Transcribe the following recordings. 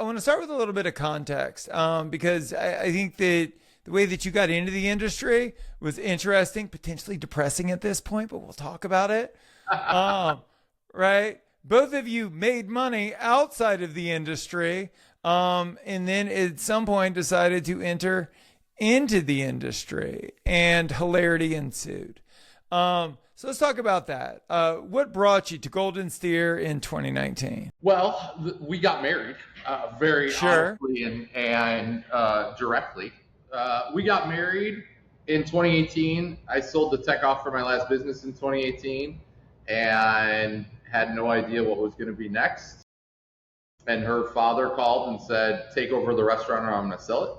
want to start with a little bit of context because I think that the way that you got into the industry was interesting, potentially depressing at this point, but we'll talk about it. Right? Both of you made money outside of the industry, and then at some point decided to enter into the industry, and hilarity ensued. So let's talk about that. What brought you to Golden Steer in 2019? Well, we got married very honestly and directly. We got married in 2018. I sold the tech off for my last business in 2018 and had no idea what was going to be next. And her father called and said, take over the restaurant or I'm going to sell it.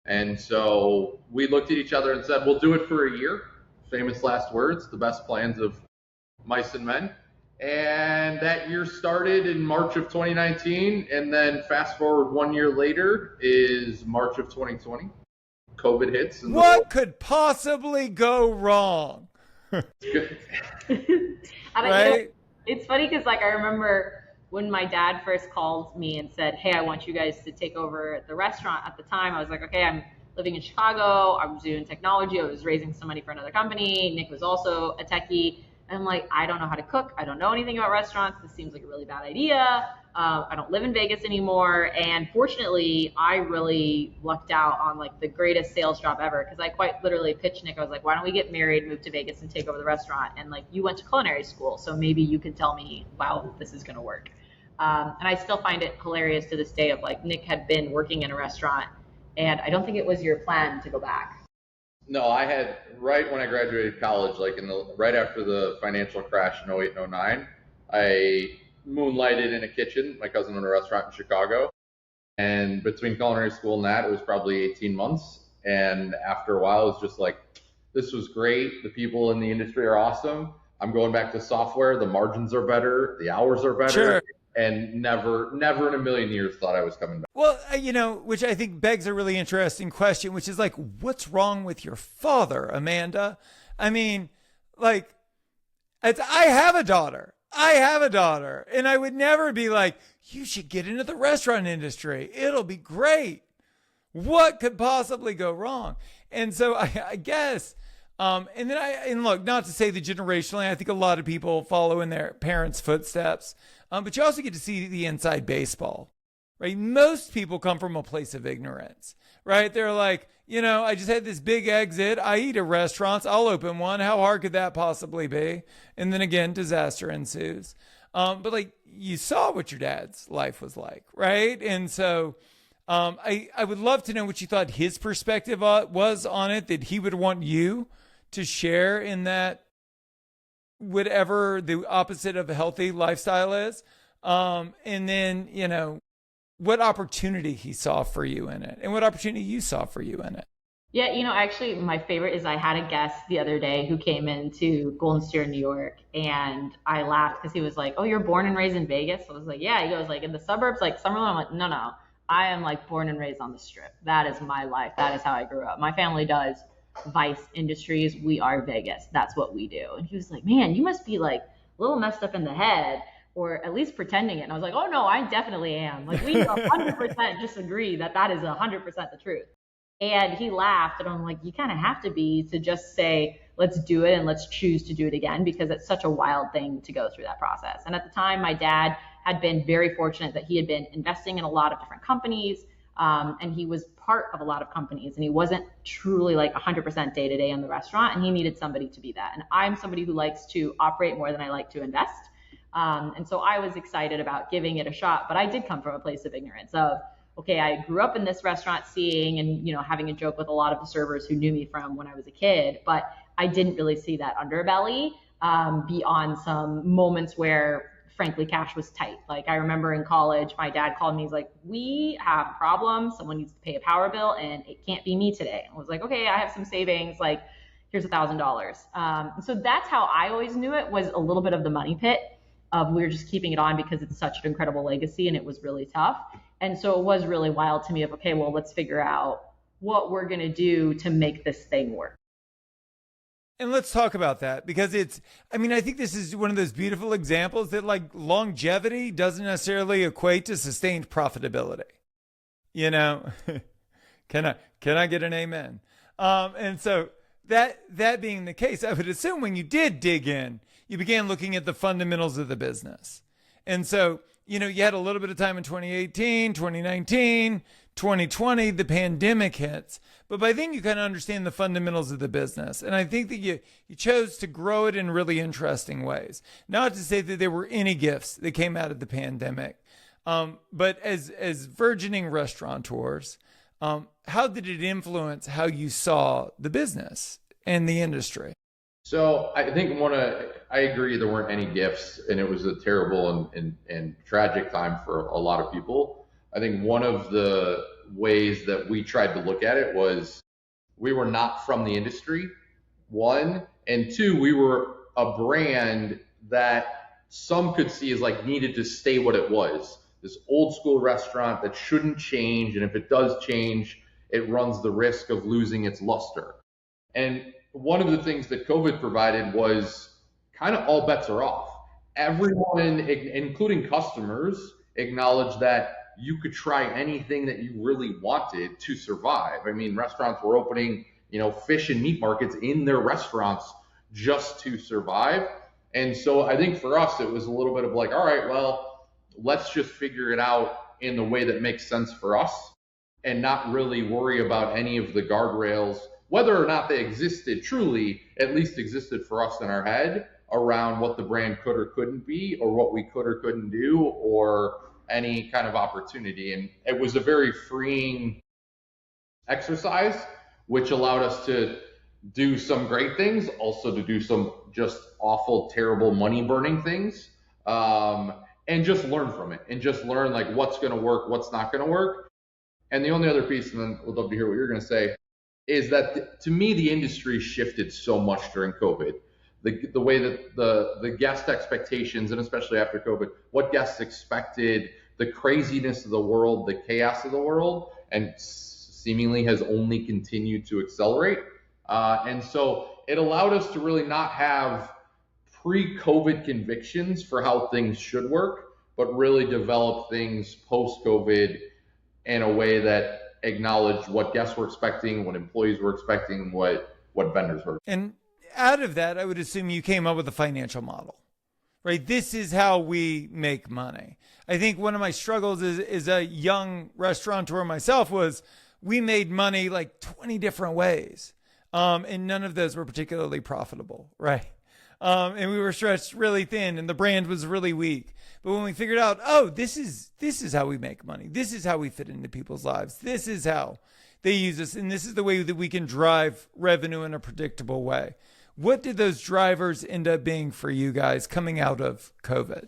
And so we looked at each other and said, we'll do it for a year. Famous last words, the best plans of mice and men. And that year started in March of 2019. And then fast forward 1 year later is March of 2020. COVID hits. And what could possibly go wrong? Right? It's funny because like I remember when my dad first called me and said, hey, I want you guys to take over the restaurant. At the time, I was like, okay, I'm living in Chicago. I was doing technology. I was raising some money for another company. Nick was also a techie. And I'm like, I don't know how to cook. I don't know anything about restaurants. This seems like a really bad idea. I don't live in Vegas anymore. And fortunately, I really lucked out on like the greatest sales job ever. Because I quite literally pitched Nick. I was like, why don't we get married, move to Vegas and take over the restaurant? And like, you went to culinary school. So maybe you can tell me, wow, this is going to work. And I still find it hilarious to this day of like Nick had been working in a restaurant and I don't think it was your plan to go back. No, I had right when I graduated college, like right after the financial crash in 08 and 09, I moonlighted in a kitchen. My cousin owned a restaurant in Chicago. And between culinary school and that, it was probably 18 months. And after a while, it was just like, this was great. The people in the industry are awesome. I'm going back to software. The margins are better. The hours are better. Sure. And never in a million years thought I was coming back. Well, which I think begs a really interesting question, which is like, what's wrong with your father, Amanda? I mean, like, I have a daughter, and I would never be like, you should get into the restaurant industry. It'll be great. What could possibly go wrong? And so I guess, and look, not to say that generationally, I think a lot of people follow in their parents' footsteps. But you also get to see the inside baseball, right? Most people come from a place of ignorance, right? They're like, I just had this big exit. I eat at restaurants. I'll open one. How hard could that possibly be? And then again, disaster ensues. But like you saw what your dad's life was like, right? And so I would love to know what you thought his perspective was on it, that he would want you to share in that, whatever the opposite of a healthy lifestyle is. And then, what opportunity he saw for you in it and what opportunity you saw for you in it. Yeah, actually my favorite is I had a guest the other day who came into Golden Steer, New York, and I laughed because he was like, oh, you're born and raised in Vegas? I was like, yeah. He goes like, in the suburbs, like Summerlin? I'm like, no. I am like born and raised on the Strip. That is my life. That is how I grew up. My family does Vice Industries. We are Vegas. That's what we do. And he was like, man, you must be like a little messed up in the head, or at least pretending it. And I was like, oh no, I definitely am. Like we 100% disagree that is 100% the truth. And he laughed, and I'm like, you kind of have to be to just say, let's do it and let's choose to do it again, because it's such a wild thing to go through that process. And at the time, my dad had been very fortunate that he had been investing in a lot of different companies. And he was part of a lot of companies, and he wasn't truly like 100% day to day in the restaurant, and he needed somebody to be that. And I'm somebody who likes to operate more than I like to invest. And so I was excited about giving it a shot, but I did come from a place of ignorance of, okay, I grew up in this restaurant seeing and, having a joke with a lot of the servers who knew me from when I was a kid, but I didn't really see that underbelly beyond some moments where frankly, cash was tight. Like I remember in college, my dad called me. He's like, we have a problem. Someone needs to pay a power bill and it can't be me today. I was like, okay, I have some savings. Like here's $1,000. So that's how I always knew it, was a little bit of the money pit of we're just keeping it on because it's such an incredible legacy and it was really tough. And so it was really wild to me of, okay, well, let's figure out what we're going to do to make this thing work. And let's talk about that, because I think this is one of those beautiful examples that like longevity doesn't necessarily equate to sustained profitability. You know, can I get an amen? And so that being the case, I would assume when you did dig in, you began looking at the fundamentals of the business. And so, you had a little bit of time in 2018, 2019, 2020, the pandemic hits. But by then you kind of understand the fundamentals of the business. And I think that you chose to grow it in really interesting ways. Not to say that there were any gifts that came out of the pandemic. But as burgeoning restaurateurs, how did it influence how you saw the business and the industry? So I think I agree there weren't any gifts, and it was a terrible and tragic time for a lot of people. I think one of the ways that we tried to look at it was we were not from the industry, one, and two, we were a brand that some could see as like needed to stay what it was. This old school restaurant that shouldn't change, and if it does change, it runs the risk of losing its luster. And one of the things that COVID provided was kind of all bets are off. Everyone, including customers, acknowledged that you could try anything that you really wanted to survive. I mean, restaurants were opening, fish and meat markets in their restaurants just to survive. And so I think for us, it was a little bit of like, all right, well, let's just figure it out in the way that makes sense for us and not really worry about any of the guardrails, whether or not they existed truly, at least existed for us in our head around what the brand could or couldn't be, or what we could or couldn't do, or any kind of opportunity. And it was a very freeing exercise, which allowed us to do some great things, also to do some just awful, terrible money burning things, and just learn from it and just learn like what's going to work, what's not going to work. And the only other piece, and then we'd love to hear what you're going to say, is that to me, the industry shifted so much during COVID. The way that the guest expectations, and especially after COVID, what guests expected, the craziness of the world, the chaos of the world, and seemingly has only continued to accelerate. And so it allowed us to really not have pre-COVID convictions for how things should work, but really develop things post-COVID in a way that acknowledged what guests were expecting, what employees were expecting, what vendors were. And out of that, I would assume you came up with a financial model, right? This is how we make money. I think one of my struggles is a young restaurateur myself was we made money like 20 different ways. And none of those were particularly profitable, right? And we were stretched really thin and the brand was really weak. But when we figured out, oh, this is how we make money. This is how we fit into people's lives. This is how they use us. And this is the way that we can drive revenue in a predictable way. What did those drivers end up being for you guys coming out of COVID?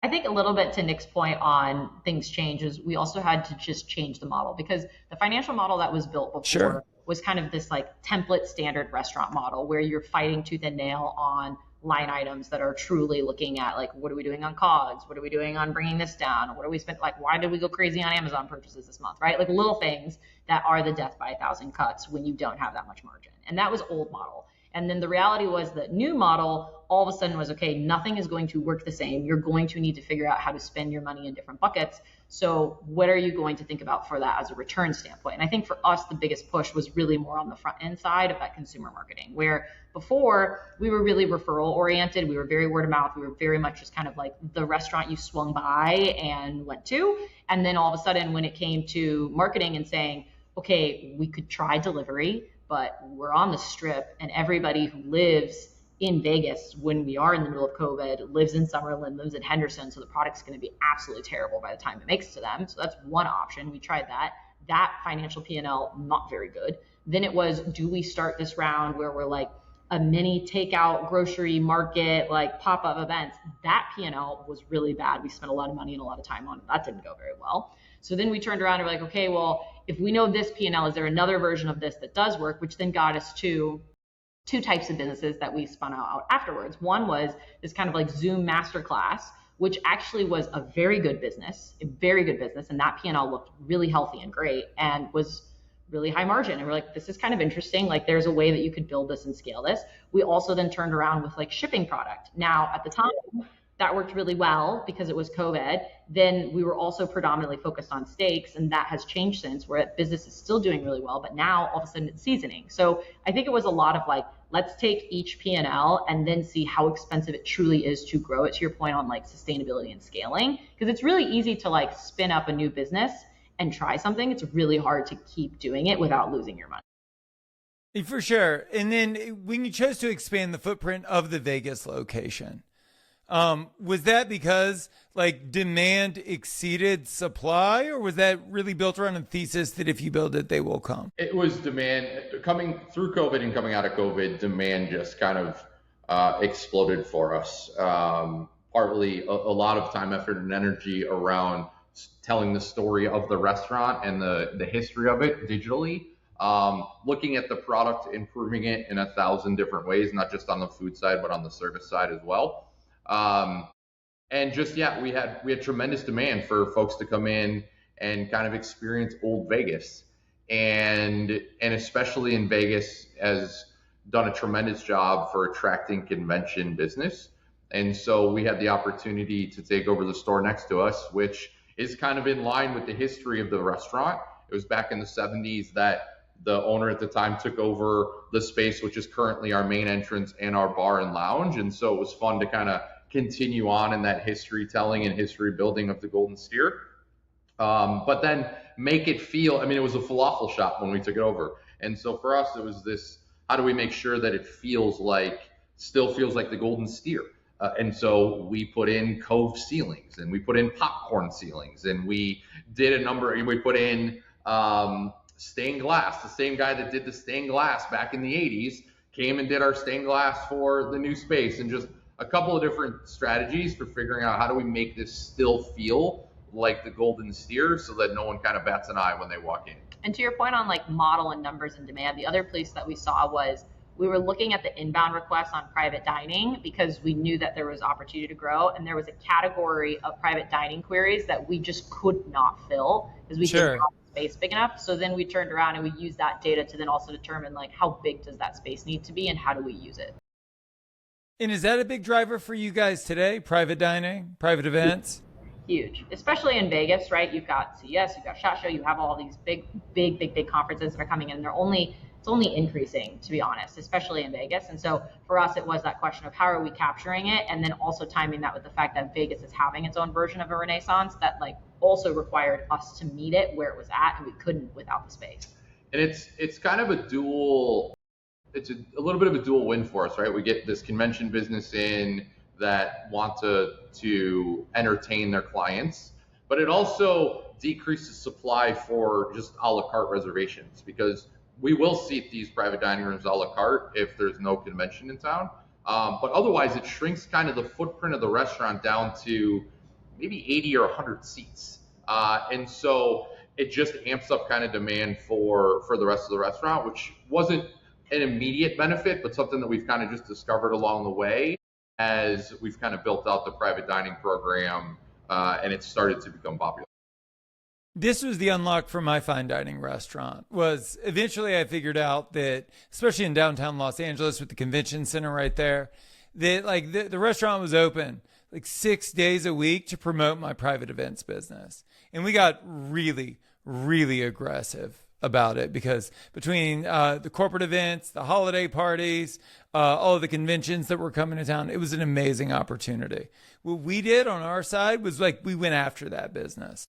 I think a little bit to Nick's point on things change is we also had to just change the model, because the financial model that was built before was kind of this like template standard restaurant model where you're fighting tooth and nail on line items that are truly looking at like, what are we doing on COGS? What are we doing on bringing this down? What are we spend? Like, why did we go crazy on Amazon purchases this month, right? Like little things that are the death by a thousand cuts when you don't have that much margin. And that was old model. And then the reality was the new model all of a sudden was, okay, nothing is going to work the same. You're going to need to figure out how to spend your money in different buckets. So what are you going to think about for that as a return standpoint? And I think for us, the biggest push was really more on the front end side of that consumer marketing, where before we were really referral oriented. We were very word of mouth. We were very much just kind of like the restaurant you swung by and went to. And then all of a sudden when it came to marketing and saying, okay, we could try delivery, but we're on the strip and everybody who lives in Vegas when we are in the middle of COVID lives in Summerlin, lives in Henderson. So the product's going to be absolutely terrible by the time it makes to them. So that's one option. We tried that. That financial P&L, not very good. Then it was, do we start this round where we're like a mini takeout grocery market, like pop-up events? That P&L was really bad. We spent a lot of money and a lot of time on it. That didn't go very well. So then we turned around and we're like, okay, well, if we know this P&L, is there another version of this that does work? Which then got us to two types of businesses that we spun out afterwards. One was this kind of like Zoom masterclass, which actually was a very good business, and that P&L looked really healthy and great and was really high margin. And we're like, this is kind of interesting. Like there's a way that you could build this and scale this. We also then turned around with like shipping product. Now at the time, That worked really well because it was COVID. Then we were also predominantly focused on steaks, and that has changed since, where business is still doing really well, but now all of a sudden it's seasoning. So I think it was a lot of like, let's take each P&L and then see how expensive it truly is to grow it, to your point on like sustainability and scaling. Because it's really easy to like spin up a new business and try something. It's really hard to keep doing it without losing your money. For sure. And then when you chose to expand the footprint of the Vegas location, was that because like demand exceeded supply, or was that really built around a thesis that if you build it, they will come? It was demand coming through COVID and coming out of COVID. Demand just kind of exploded for us. Partly a lot of time, effort, and energy around telling the story of the restaurant and the history of it digitally. Looking at the product, improving it in 1,000 different ways, not just on the food side, but on the service side as well. And just, yeah, we had tremendous demand for folks to come in and kind of experience old Vegas, and especially in Vegas has done a tremendous job for attracting convention business. And so we had the opportunity to take over the store next to us, which is kind of in line with the history of the restaurant. It was back in the 70s that the owner at the time took over the space, which is currently our main entrance and our bar and lounge. And so it was fun to kind of continue on in that history telling and history building of the Golden Steer. But then make it feel, I mean, it was a falafel shop when we took it over. And so for us, it was this, how do we make sure that it still feels like the Golden Steer? And so we put in cove ceilings, and we put in popcorn ceilings, and we put in stained glass. The same guy that did the stained glass back in the 80s came and did our stained glass for the new space, and just a couple of different strategies for figuring out how do we make this still feel like the Golden Steer so that no one kind of bats an eye when they walk in. And to your point on like model and numbers and demand, the other place that we saw was we were looking at the inbound requests on private dining because we knew that there was opportunity to grow, and there was a category of private dining queries that we just could not fill because we didn't have space big enough. So then we turned around and we used that data to then also determine like how big does that space need to be and how do we use it. And is that a big driver for you guys today? Private dining, private events? Huge, especially in Vegas, right? You've got CES, you've got SHOT Show, you have all these big conferences that are coming in. It's only increasing, to be honest, especially in Vegas. And so for us, it was that question of how are we capturing it, and then also timing that with the fact that Vegas is having its own version of a Renaissance that like also required us to meet it where it was at, and we couldn't without the space. And it's kind of it's a little bit of a dual win for us, right? We get this convention business in that want to entertain their clients, but it also decreases supply for just a la carte reservations, because we will seat these private dining rooms a la carte if there's no convention in town. But otherwise, it shrinks kind of the footprint of the restaurant down to maybe 80 or 100 seats. And so it just amps up kind of demand for the rest of the restaurant, which wasn't an immediate benefit, but something that we've kind of just discovered along the way as we've kind of built out the private dining program, and it started to become popular. This was the unlock for my fine dining restaurant. Was eventually I figured out that, especially in downtown Los Angeles with the convention center right there, that like the restaurant was open like 6 days a week to promote my private events business. And we got really, really aggressive about it, because between the corporate events, the holiday parties, all of the conventions that were coming to town, it was an amazing opportunity. What we did on our side was like we went after that business.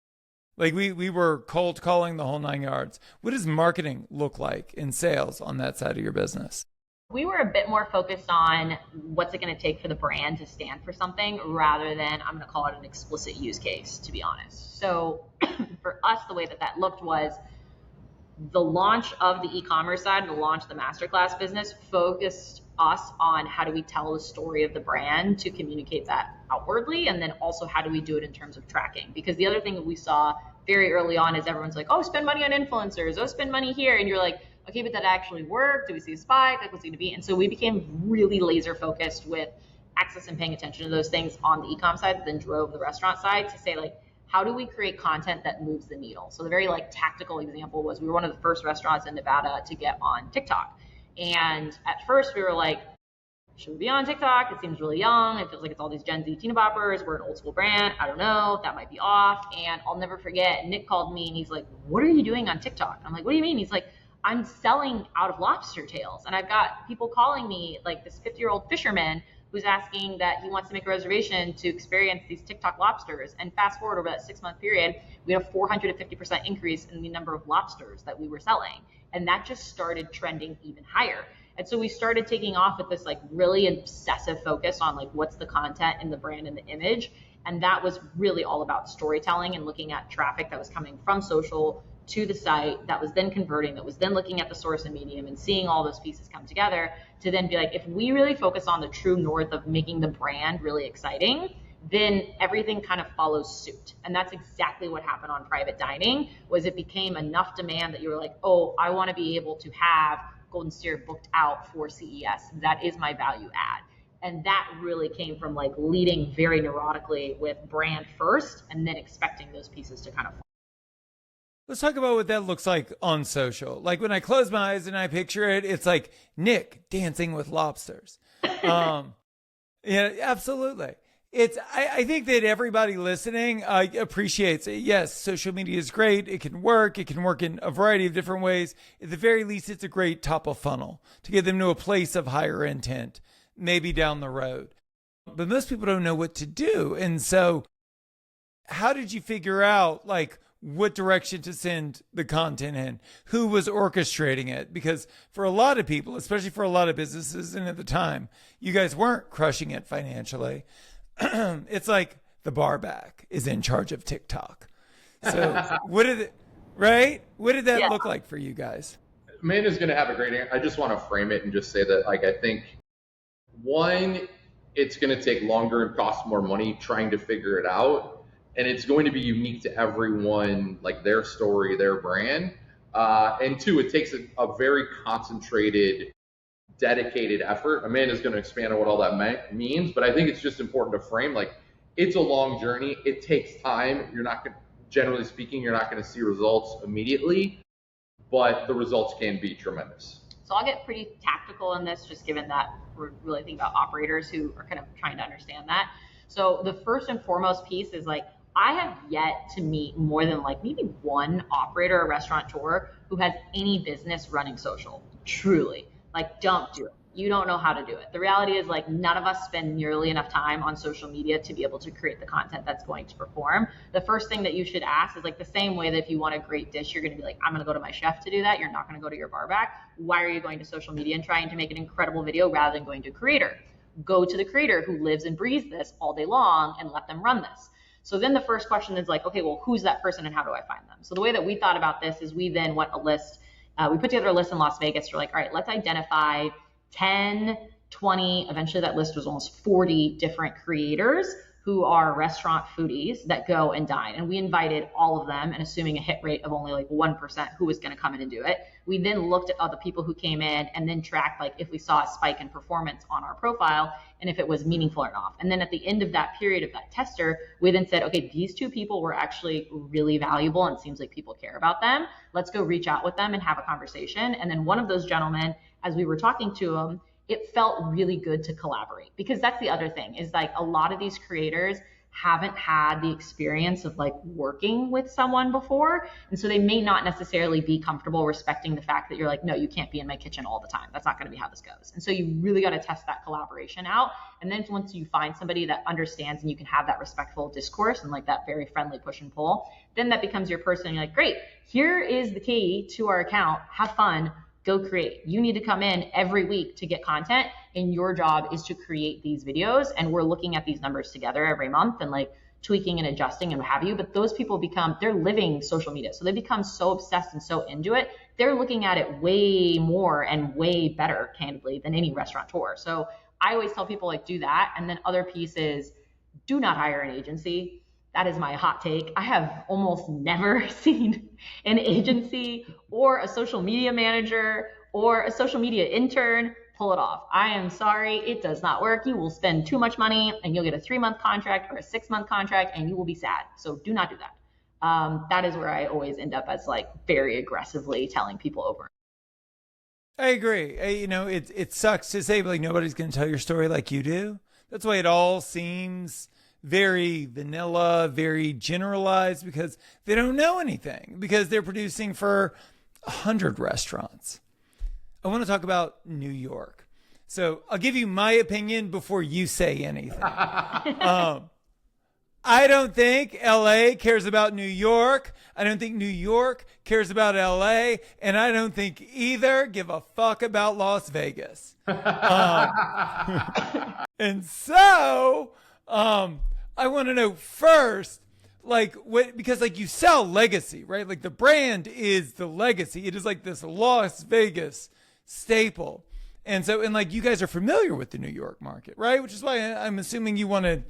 Like we were cold calling the whole 9 yards. What does marketing look like in sales on that side of your business? We were a bit more focused on what's it going to take for the brand to stand for something rather than, I'm going to call it an explicit use case, to be honest. So for us, the way that looked was the launch of the e-commerce side and the launch of the masterclass business focused us on how do we tell the story of the brand to communicate that outwardly, and then also how do we do it in terms of tracking. Because the other thing that we saw very early on is everyone's like, oh, spend money on influencers, oh, spend money here. And you're like, okay, but that actually worked? Do we see a spike? Like, what's it going to be? And so we became really laser focused with access and paying attention to those things on the e-com side, then drove the restaurant side to say, like, how do we create content that moves the needle? So the very like tactical example was we were one of the first restaurants in Nevada to get on TikTok. And at first we were like, Should we be on TikTok? It seems really young. It feels like it's all these Gen Z teen boppers. We're an old school brand. I don't know. That might be off. And I'll never forget, Nick called me and he's like, what are you doing on TikTok? I'm like, what do you mean? He's like, I'm selling out of lobster tails. And I've got people calling me, like this 50-year-old fisherman who's asking that he wants to make a reservation to experience these TikTok lobsters. And fast forward over that 6-month period, we had a 450% increase in the number of lobsters that we were selling. And that just started trending even higher. And so we started taking off with this like really obsessive focus on like what's the content and the brand and the image. And that was really all about storytelling and looking at traffic that was coming from social to the site, that was then converting, that was then looking at the source and medium and seeing all those pieces come together to then be like, if we really focus on the true north of making the brand really exciting, then everything kind of follows suit. And that's exactly what happened on private dining, was it became enough demand that you were like, oh, I want to be able to have Golden Steer booked out for CES. That is my value add. And that really came from like leading very neurotically with brand first and then expecting those pieces to kind of. Let's talk about what that looks like on social. Like when I close my eyes and I picture it, it's like Nick dancing with lobsters. Yeah, absolutely. I think that everybody listening appreciates it. Yes, social media is great. It can work. It can work in a variety of different ways. At the very least, it's a great top of funnel to get them to a place of higher intent, maybe down the road. But most people don't know what to do. And so how did you figure out like what direction to send the content in? Who was orchestrating it? Because for a lot of people, especially for a lot of businesses, and at the time, you guys weren't crushing it financially. It's like the barback is in charge of TikTok. So what did that look like for you guys? Amanda's going to have a great answer. I just want to frame it and just say that, like, I think one, it's going to take longer and cost more money trying to figure it out. And it's going to be unique to everyone, like their story, their brand. And two, it takes a very concentrated, dedicated effort. Amanda's going to expand on what all that means, but I think it's just important to frame, like, it's a long journey. It takes time. You're not going to, generally speaking, you're not going to see results immediately, but the results can be tremendous. So I'll get pretty tactical in this, just given that we're really thinking about operators who are kind of trying to understand that. So the first and foremost piece is like, I have yet to meet more than like maybe one operator or restaurateur who has any business running social. Truly. Like, don't do it. You don't know how to do it. The reality is like none of us spend nearly enough time on social media to be able to create the content that's going to perform. The first thing that you should ask is like the same way that if you want a great dish, you're going to be like, I'm going to go to my chef to do that. You're not going to go to your barback. Why are you going to social media and trying to make an incredible video rather than going to a creator? Go to the creator who lives and breathes this all day long and let them run this. So then the first question is like, okay, well, who's that person and how do I find them? So the way that we thought about this is we then went a list. We put together a list in Las Vegas. We're like, all right, let's identify 10, 20, eventually that list was almost 40 different creators who are restaurant foodies that go and dine. And we invited all of them, and assuming a hit rate of only like 1% who was going to come in and do it. We then looked at all the people who came in and then tracked like if we saw a spike in performance on our profile and if it was meaningful or not. And then at the end of that period of that tester, we then said, okay, these two people were actually really valuable and it seems like people care about them. Let's go reach out with them and have a conversation. And then one of those gentlemen, as we were talking to him, it felt really good to collaborate, because that's the other thing is like a lot of these creators haven't had the experience of like working with someone before. And so they may not necessarily be comfortable respecting the fact that you're like, no, you can't be in my kitchen all the time. That's not going to be how this goes. And so you really got to test that collaboration out. And then once you find somebody that understands and you can have that respectful discourse and like that very friendly push and pull, then that becomes your person. And you're like, great, here is the key to our account. Have fun. Go create. You need to come in every week to get content, and your job is to create these videos. And we're looking at these numbers together every month and like tweaking and adjusting and what have you. But those people they're living social media. So they become so obsessed and so into it. They're looking at it way more and way better, candidly, than any restaurateur. So I always tell people like, do that. And then other pieces, do not hire an agency. That is my hot take. I have almost never seen an agency or a social media manager or a social media intern pull it off. I am sorry, it does not work. You will spend too much money and you'll get a 3-month contract or a 6-month contract and you will be sad. So do not do that. That is where I always end up as like very aggressively telling people over. I agree. It sucks to say, but like nobody's going to tell your story like you do. That's why it all seems very vanilla, very generalized, because they don't know anything, because they're producing for 100 restaurants. I want to talk about New York. So I'll give you my opinion before you say anything. I don't think LA cares about New York. I don't think New York cares about LA. And I don't think either give a fuck about Las Vegas. And so I want to know first, like, because like you sell legacy, right? Like the brand is the legacy. It is like this Las Vegas staple. And so, and like you guys are familiar with the New York market, right? Which is why I'm assuming you wanted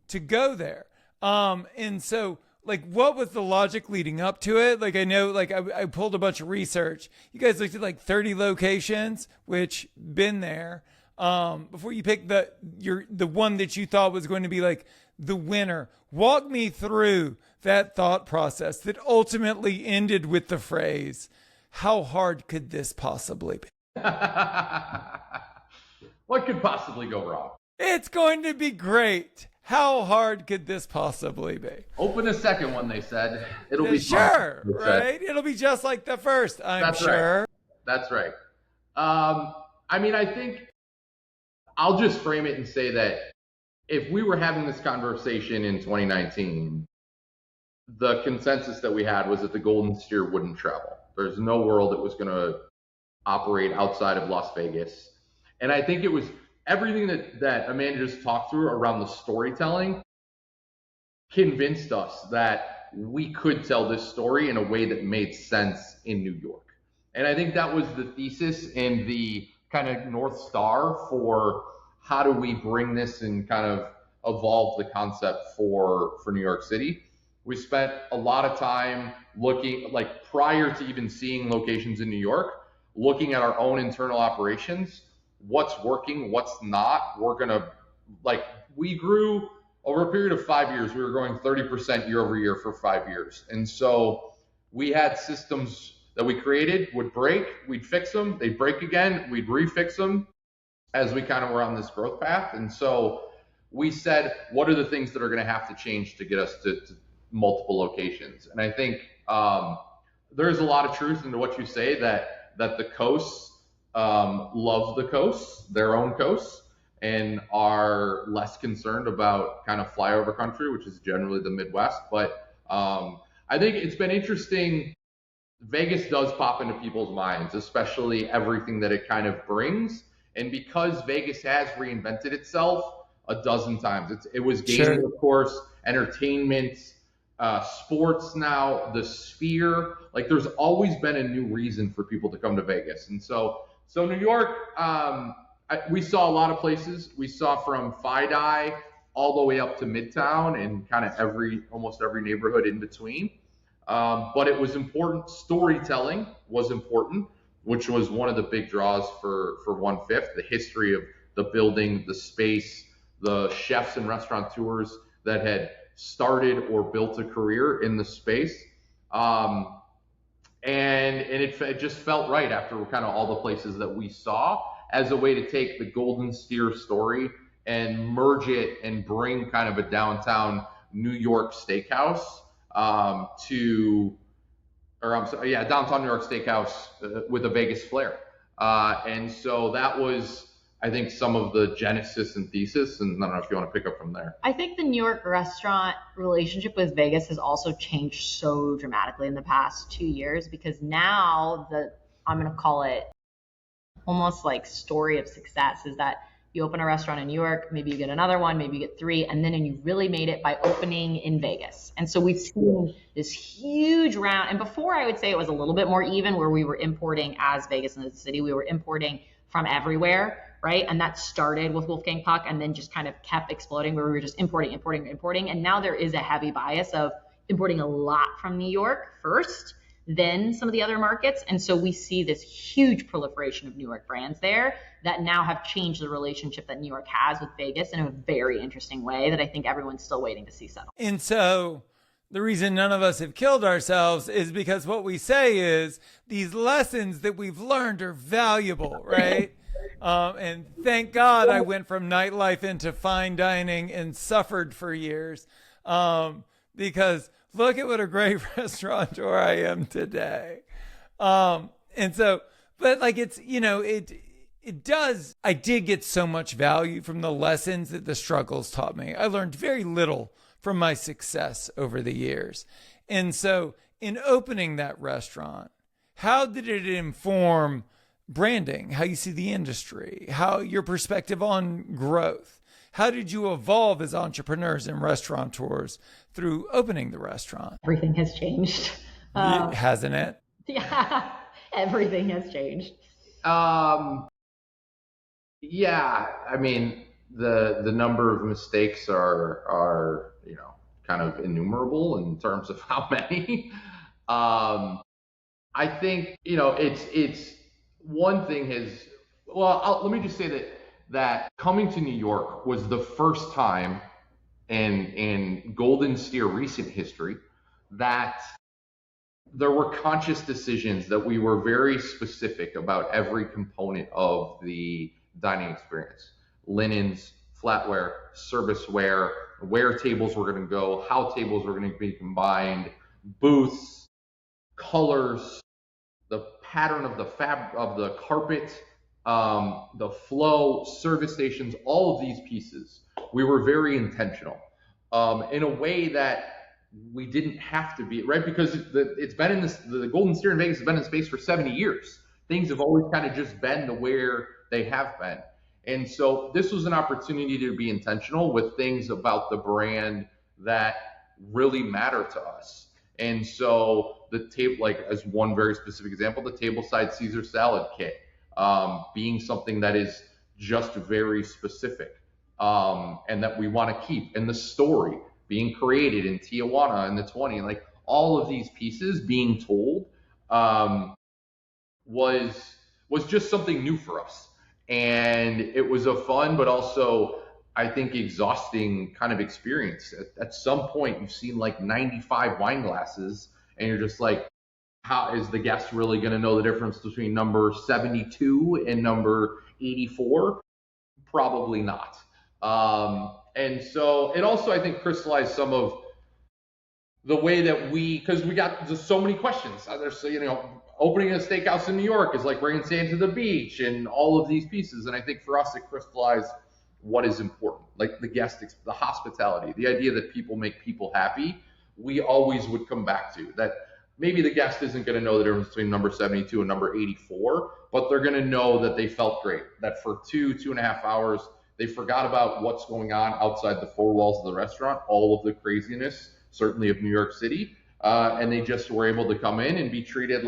to go there. And so, like, what was the logic leading up to it? Like, I know, like, I pulled a bunch of research. You guys looked at like 30 locations, which been there, before you picked the one that you thought was going to be like the winner. Walk me through that thought process that ultimately ended with the phrase, "How hard could this possibly be?" What could possibly go wrong? It's going to be great. How hard could this possibly be? Open a second one, they said. It'll be sure, fun, right? It'll be just like the first, I'm sure. Right. That's right. I mean, I think I'll just frame it and say that if we were having this conversation in 2019, the consensus that we had was that the Golden Steer wouldn't travel. There's no world it was going to operate outside of Las Vegas. And I think it was everything that Amanda just talked through around the storytelling convinced us that we could tell this story in a way that made sense in New York. And I think that was the thesis and the kind of North Star for how do we bring this and kind of evolve the concept for New York City. We spent a lot of time looking, like prior to even seeing locations in New York, looking at our own internal operations, what's working, what's not. We're going to, like, we grew over a period of 5 years. We were growing 30% year over year for 5 years. And so we had systems that we created would break, we'd fix them, they'd break again, we'd refix them as we kind of were on this growth path. And so we said, what are the things that are going to have to change to get us to multiple locations? And I think there's a lot of truth into what you say, that the coasts love the coasts, their own coasts, and are less concerned about kind of flyover country, which is generally the Midwest. But I think it's been interesting. Vegas does pop into people's minds, especially everything that it kind of brings. And because Vegas has reinvented itself a dozen times, it was gaming, sure, of course, entertainment, sports now, the Sphere. Like, there's always been a new reason for people to come to Vegas. And so New York, we saw a lot of places. We saw from FiDi all the way up to Midtown and kind of almost every neighborhood in between. But it was important. Storytelling was important, which was one of the big draws for 1/5, the history of the building, the space, the chefs and restaurateurs that had started or built a career in the space. And it just felt right after kind of all the places that we saw as a way to take the Golden Steer story and merge it and bring kind of a downtown New York steakhouse downtown New York steakhouse with a Vegas flair. And so that was, I think, some of the genesis and thesis, and I don't know if you want to pick up from there. I think the New York restaurant relationship with Vegas has also changed so dramatically in the past 2 years, because now I'm going to call it almost like story of success is that you open a restaurant in New York, maybe you get another one, maybe you get 3, and then you really made it by opening in Vegas. And so we've seen this huge round. And before, I would say it was a little bit more even, where we were importing, as Vegas and the city, we were importing from everywhere, right? And that started with Wolfgang Puck and then just kind of kept exploding, where we were just importing. And now there is a heavy bias of importing a lot from New York first, then some of the other markets. And so we see this huge proliferation of New York brands there that now have changed the relationship that New York has with Vegas in a very interesting way that I think everyone's still waiting to see settle. And so the reason none of us have killed ourselves is because what we say is these lessons that we've learned are valuable, right? And thank God I went from nightlife into fine dining and suffered for years, because look at what a great restaurateur I am today. And so, but like it's, it does, I did get so much value from the lessons that the struggles taught me. I learned very little from my success over the years. And so in opening that restaurant, how did it inform branding, how you see the industry, how your perspective on growth? How did you evolve as entrepreneurs and restaurateurs through opening the restaurant? Everything has changed. Hasn't it? Yeah, everything has changed. Yeah, I mean, the number of mistakes are kind of innumerable in terms of how many. I think it's one thing let me just say that coming to New York was the first time in Golden Steer recent history that there were conscious decisions that we were very specific about every component of the dining experience. Linens, flatware, serviceware, where tables were going to go, how tables were going to be combined, booths, colors, the pattern of the carpet, the flow, service stations, all of these pieces. We were very intentional in a way that we didn't have to be, right? Because it's been in the Golden Steer in Vegas has been in space for 70 years. Things have always kind of just been the where they have been. And so this was an opportunity to be intentional with things about the brand that really matter to us. And so the table, like as one very specific example, the tableside Caesar salad kit, being something that is just very specific, and that we want to keep, and the story being created in Tijuana in the 20, like all of these pieces being told, was just something new for us. And it was a fun, but also I think exhausting kind of experience. At some point you've seen like 95 wine glasses and you're just like, how is the guest really going to know the difference between number 72 and number 84? Probably not. And so it also, I think, crystallized some of the way that because we got just so many questions. There's, opening a steakhouse in New York is like bringing sand to the beach and all of these pieces. And I think for us, it crystallized what is important, like the hospitality, the idea that people make people happy. We always would come back to that. Maybe the guest isn't going to know the difference between number 72 and number 84, but they're going to know that they felt great, that for 2.5 hours, they forgot about what's going on outside the four walls of the restaurant, all of the craziness, certainly of New York City, and they just were able to come in and be treated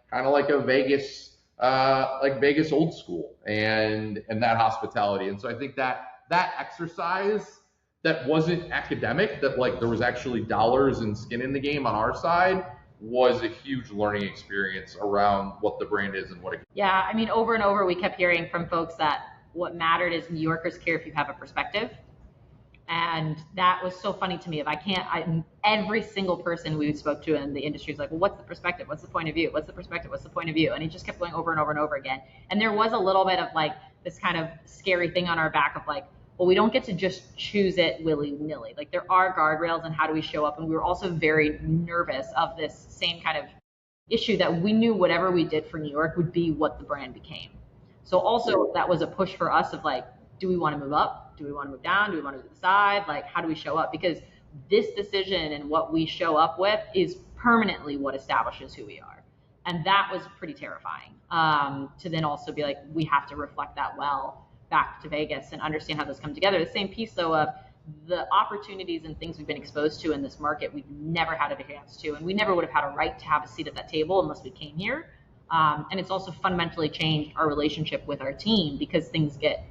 kind of like a Vegas, like Vegas old school, and that hospitality. And so I think that exercise that wasn't academic, that like there was actually dollars and skin in the game on our side, was a huge learning experience around what the brand is and what it. Yeah, I mean, over and over we kept hearing from folks that what mattered is New Yorkers care if you have a perspective. And that was so funny to me. Every single person we spoke to in the industry is like, well, what's the perspective? What's the point of view? What's the perspective? What's the point of view? And he just kept going over and over and over again. And there was a little bit of like this kind of scary thing on our back of like, well, we don't get to just choose it willy-nilly. Like there are guardrails and how do we show up? And we were also very nervous of this same kind of issue that we knew whatever we did for New York would be what the brand became. So also that was a push for us of like, do we want to move up? Do we want to move down? Do we want to decide? Like, how do we show up? Because this decision and what we show up with is permanently what establishes who we are. And that was pretty terrifying, to then also be like, we have to reflect that well back to Vegas and understand how those come together. The same piece, though, of the opportunities and things we've been exposed to in this market, we've never had a chance to, and we never would have had a right to have a seat at that table unless we came here. And it's also fundamentally changed our relationship with our team because things get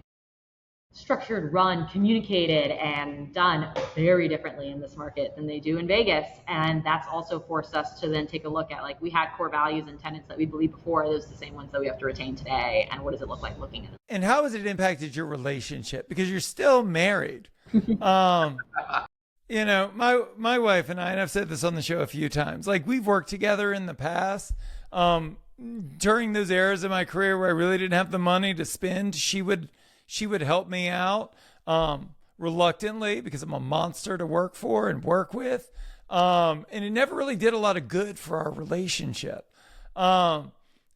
structured, run, communicated, and done very differently in this market than they do in Vegas. And that's also forced us to then take a look at, like, we had core values and tenets that we believed before. Are those the same ones that we have to retain today? And what does it look like looking at them? And how has it impacted your relationship? Because you're still married. my wife and I, and I've said this on the show a few times, like we've worked together in the past. During those eras of my career where I really didn't have the money to spend, she would help me out, reluctantly, because I'm a monster to work for and work with. And it never really did a lot of good for our relationship. And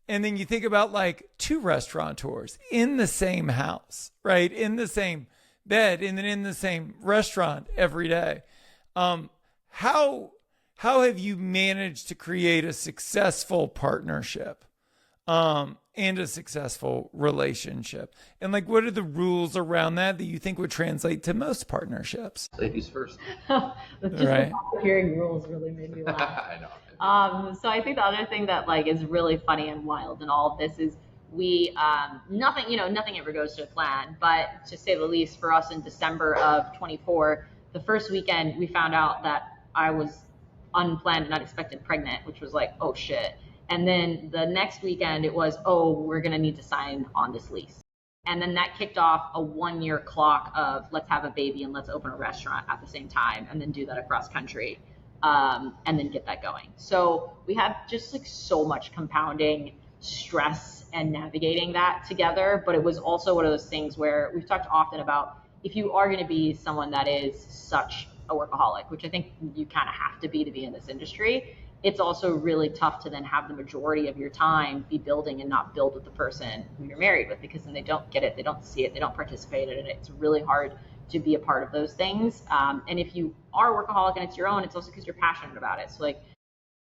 then you think about like two restaurateurs in the same house, right? In the same bed, and then in the same restaurant every day. How have you managed to create a successful partnership, and a successful relationship? And like, what are the rules around that you think would translate to most partnerships? Ladies first. Just Right. hearing rules really made me laugh. I know. So I think the other thing that like is really funny and wild in all of this is we nothing ever goes to plan, but to say the least, for us in December of 24, the first weekend we found out that I was unplanned and unexpected pregnant, which was like, oh shit. And then the next weekend it was, oh, we're gonna need to sign on this lease. And then that kicked off a 1-year clock of let's have a baby and let's open a restaurant at the same time, and then do that across country. And then get that going. So we had just like so much compounding stress and navigating that together. But it was also one of those things where we've talked often about, if you are going to be someone that is such a workaholic, which I think you kind of have to be in this industry, it's also really tough to then have the majority of your time be building and not build with the person who you're married with, because then they don't get it, they don't see it, they don't participate in it. It's really hard to be a part of those things. And if you are a workaholic and it's your own, it's also because you're passionate about it. So like,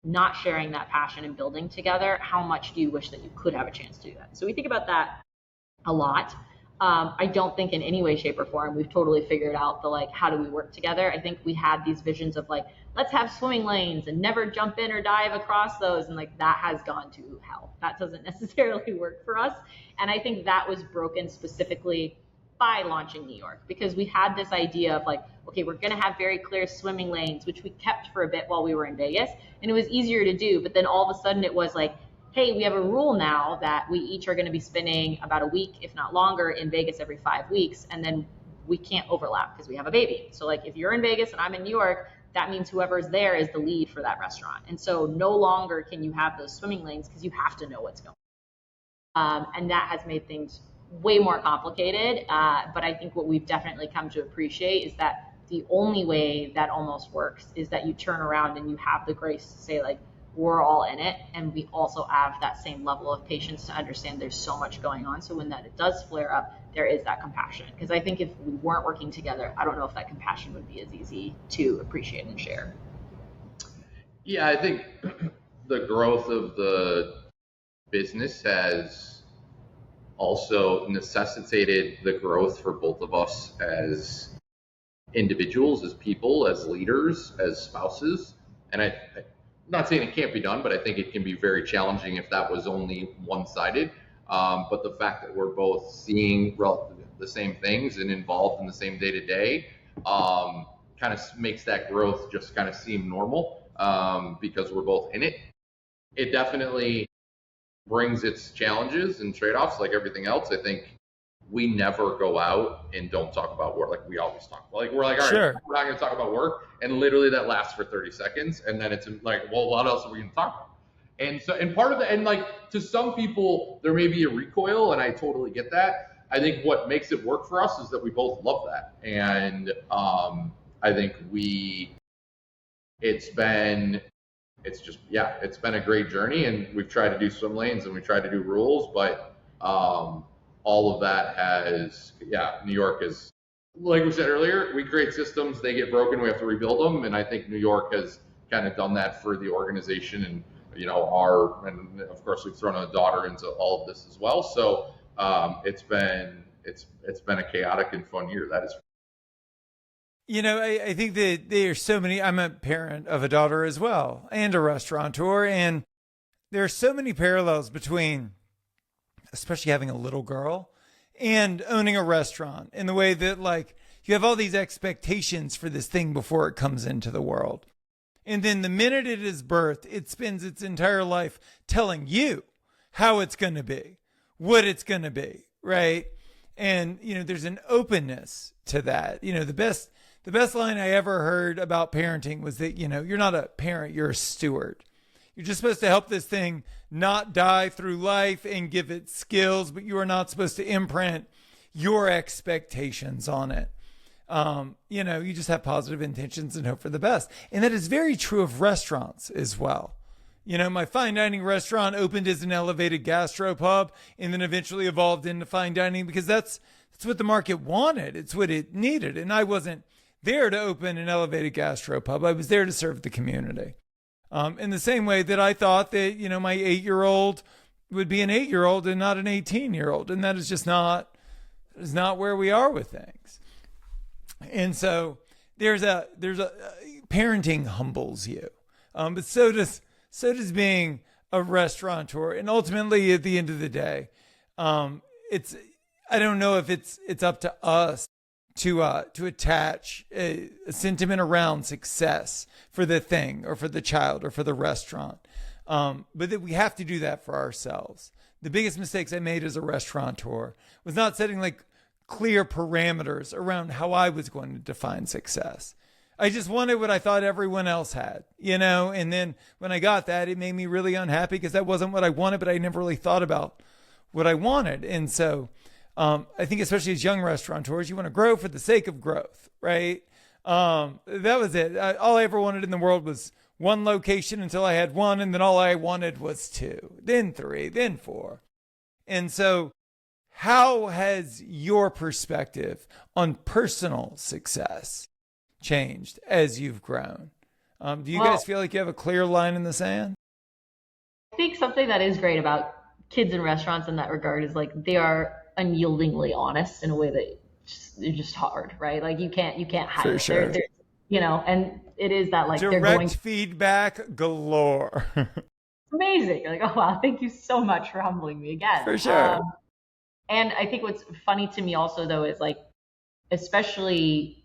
not sharing that passion and building together, how much do you wish that you could have a chance to do that? So we think about that a lot. I don't think in any way, shape, or form we've totally figured out the like, how do we work together? I think we had these visions of like, let's have swimming lanes and never jump in or dive across those, and like that has gone to hell. That doesn't necessarily work for us. And I think that was broken specifically by launching New York, because we had this idea of like, okay, we're going to have very clear swimming lanes, which we kept for a bit while we were in Vegas, and it was easier to do. But then all of a sudden it was like, hey, we have a rule now that we each are going to be spending about a week, if not longer, in Vegas every 5 weeks, and then we can't overlap because we have a baby. So like, if you're in Vegas and I'm in New York, that means whoever's there is the lead for that restaurant. And so no longer can you have those swimming lanes because you have to know what's going on. And that has made things way more complicated. But I think what we've definitely come to appreciate is that the only way that almost works is that you turn around and you have the grace to say like, we're all in it. And we also have that same level of patience to understand there's so much going on. So when that it does flare up, there is that compassion. Because I think if we weren't working together, I don't know if that compassion would be as easy to appreciate and share. Yeah, I think the growth of the business has also necessitated the growth for both of us as individuals, as people, as leaders, as spouses. And I'm not saying it can't be done, but I think it can be very challenging if that was only one-sided. But the fact that we're both seeing the same things and involved in the same day-to-day kind of makes that growth just kind of seem normal, because we're both in it. It definitely brings its challenges and trade-offs like everything else. I think we never go out and don't talk about work. Like we always talk. Like we're like, all right, Sure, we're not going to talk about work, and literally that lasts for 30 seconds, and then it's like, well, what else are we going to talk about? And so, and part of the, and like to some people, there may be a recoil, and I totally get that. I think what makes it work for us is that we both love that, and I think it's been a great journey, and we've tried to do swim lanes and we tried to do rules, but all of that has, New York is, like we said earlier, we create systems, they get broken, we have to rebuild them. And I think New York has kind of done that for the organization, and, and of course we've thrown a daughter into all of this as well. So it's been a chaotic and fun year. That is. I think that there's so many, I'm a parent of a daughter as well, and a restaurateur, and there are so many parallels between, especially having a little girl and owning a restaurant, in the way that like you have all these expectations for this thing before it comes into the world. And then the minute it is birthed, it spends its entire life telling you how it's going to be, what it's going to be, right? And, there's an openness to that. The best line I ever heard about parenting was that, you're not a parent, you're a steward. You're just supposed to help this thing not die through life and give it skills, but you are not supposed to imprint your expectations on it. You just have positive intentions and hope for the best. And that is very true of restaurants as well. My fine dining restaurant opened as an elevated gastropub and then eventually evolved into fine dining because that's what the market wanted. It's what it needed. And I wasn't there to open an elevated gastropub. I was there to serve the community. In the same way that I thought that, my 8-year-old would be an 8-year-old and not an 18-year-old. And that is just not where we are with things. And so there's a parenting humbles you. But so does being a restaurateur. And ultimately at the end of the day, I don't know if it's up to us to attach a sentiment around success for the thing or for the child or for the restaurant. But that we have to do that for ourselves. The biggest mistakes I made as a restaurateur was not setting clear parameters around how I was going to define success. I just wanted what I thought everyone else had, and then when I got that, it made me really unhappy because that wasn't what I wanted, but I never really thought about what I wanted. And so I think especially as young restaurateurs, you want to grow for the sake of growth, right? That was it. All I ever wanted in the world was one location until I had one, and then all I wanted was 2, then 3, then 4. And so how has your perspective on personal success changed as you've grown? Do you guys feel like you have a clear line in the sand? I think something that is great about kids in restaurants in that regard is they are unyieldingly honest in a way that they're just hard, right? You can't hide For it. sure. And it is that direct they're going feedback galore. amazing. Oh wow, thank you so much for humbling me again. For sure. And I think what's funny to me also though is especially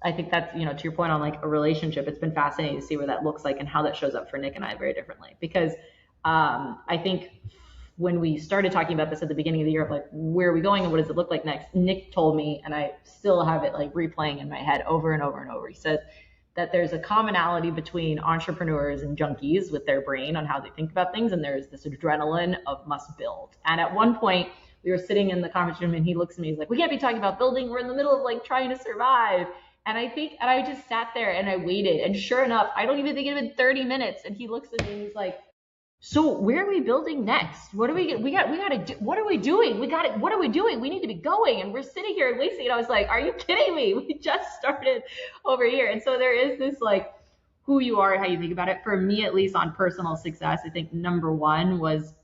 I think that's, to your point on a relationship, it's been fascinating to see where that looks like and how that shows up for Nick and I very differently. Because I think when we started talking about this at the beginning of the year of where are we going and what does it look like next, Nick told me, and I still have it replaying in my head over and over and over. He said that there's a commonality between entrepreneurs and junkies with their brain on how they think about things. And there's this adrenaline of must build. And at one point we were sitting in the conference room and he looks at me, he's like, we can't be talking about building. We're in the middle of trying to survive. And I just sat there and I waited. And sure enough, I don't even think it had been 30 minutes. And he looks at me and he's like, so where are we building next? What are we got to do? What are we doing? What are we doing? We need to be going. And we're sitting here and wasting it. I was like, are you kidding me? We just started over here. And so there is this who you are, how you think about it. For me, at least on personal success, I think number one was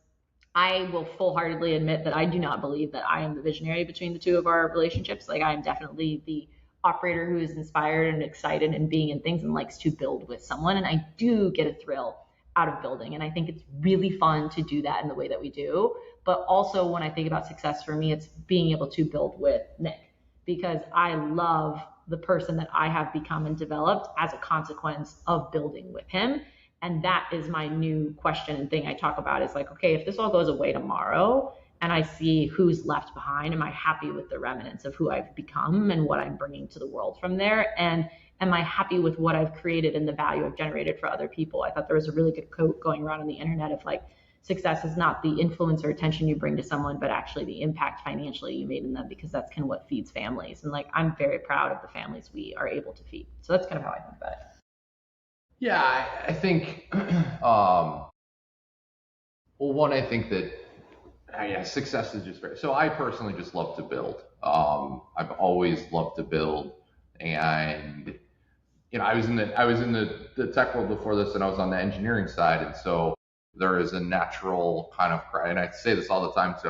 I will full-heartedly admit that I do not believe that I am the visionary between the two of our relationships. I am definitely the operator who is inspired and excited and being in things and likes to build with someone. And I do get a thrill out of building. And I think it's really fun to do that in the way that we do. But also when I think about success for me, it's being able to build with Nick, because I love the person that I have become and developed as a consequence of building with him. And that is my new question and thing I talk about is okay, if this all goes away tomorrow and I see who's left behind, am I happy with the remnants of who I've become and what I'm bringing to the world from there? And am I happy with what I've created and the value I've generated for other people? I thought there was a really good quote going around on the internet of success is not the influence or attention you bring to someone, but actually the impact financially you made in them, because that's kind of what feeds families. And I'm very proud of the families we are able to feed. So that's kind of how I think about it. Yeah, I think, well, one, I think that, success is just very, so I personally just love to build. I've always loved to build. And, I was in the tech world before this, and I was on the engineering side. And so there is a natural kind of, and I say this all the time to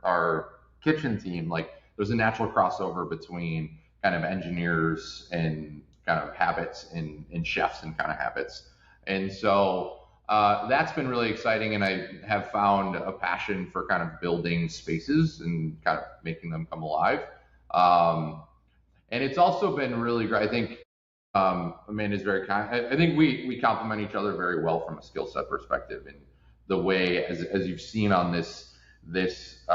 our kitchen team, there's a natural crossover between kind of engineers and kind of habits and chefs and kind of habits. And so that's been really exciting. And I have found a passion for kind of building spaces and kind of making them come alive. And it's also been really great. I think Amanda's very kind. I think we complement each other very well from a skill set perspective. And the way, as you've seen on this this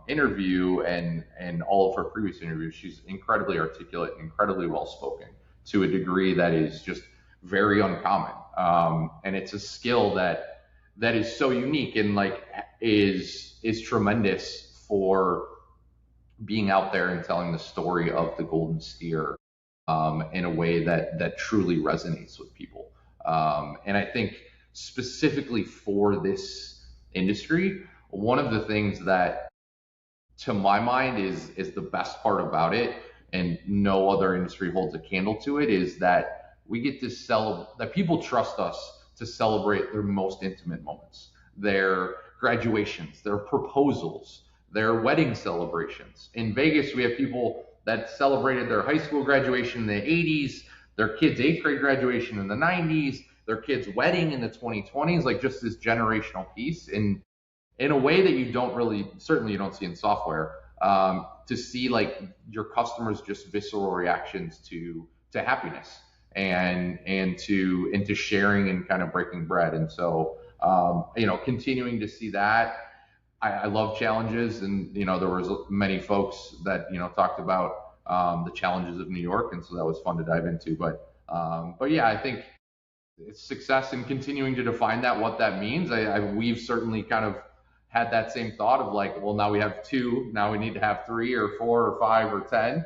interview and all of her previous interviews, she's incredibly articulate and incredibly well spoken to a degree that is just very uncommon. And it's a skill that is so unique and like is tremendous for being out there and telling the story of the golden steer in a way that truly resonates with people. And I think specifically for this industry, one of the things that to my mind is the best part about it, and no other industry holds a candle to it, is that we get to that people trust us to celebrate their most intimate moments, their graduations, their proposals, their wedding celebrations. In Vegas, we have people that celebrated their high school graduation in the 80s, their kids' 8th grade graduation in the 90s, their kids' wedding in the 2020s, like just this generational piece in a way that you don't really, certainly you don't see in software, to see like your customers' just visceral reactions to happiness and to sharing and kind of breaking bread. And so, continuing to see that, I love challenges, and there was many folks that talked about the challenges of New York, and so that was fun to dive into. But yeah, I think it's success in continuing to define what that means. We've certainly kind of had that same thought of like, well, now we have 2, now we need to have 3 or 4 or 5 or 10.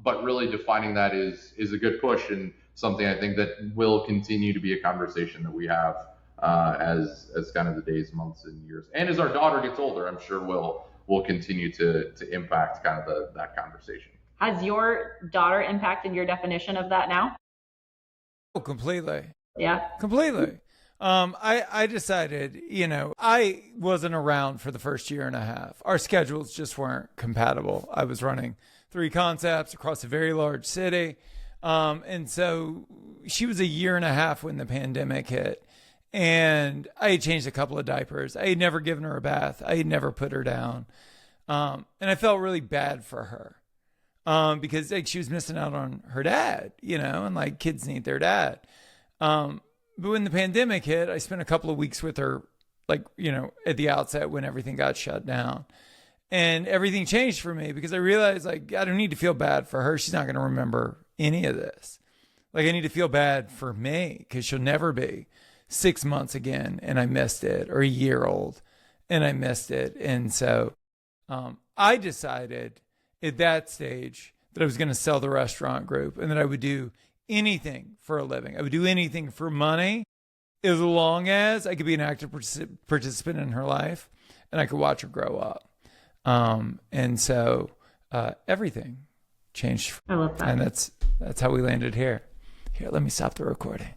But really defining that is a good push, and something I think that will continue to be a conversation that we have as kind of the days, months, and years. And as our daughter gets older, I'm sure we'll continue to impact kind of that conversation. Has your daughter impacted your definition of that now? Oh, completely. Yeah. Completely. I decided, I wasn't around for the first year and a half. Our schedules just weren't compatible. I was running 3 concepts across a very large city. And so she was a year and a half when the pandemic hit. And I had changed a couple of diapers. I had never given her a bath. I had never put her down. And I felt really bad for her. Because like she was missing out on her dad, and like kids need their dad. But when the pandemic hit, I spent a couple of weeks with her, like, at the outset when everything got shut down. And everything changed for me because I realized, like, I don't need to feel bad for her. She's not going to remember any of this. Like, I need to feel bad for me because she'll never be 6 months again and I missed it, or a year old and I missed it. And so I decided at that stage that I was going to sell the restaurant group and that I would do anything for a living. I would do anything for money as long as I could be an active participant in her life and I could watch her grow up. And so everything changed. I love that. And that's how we landed here. Here, let me stop the recording.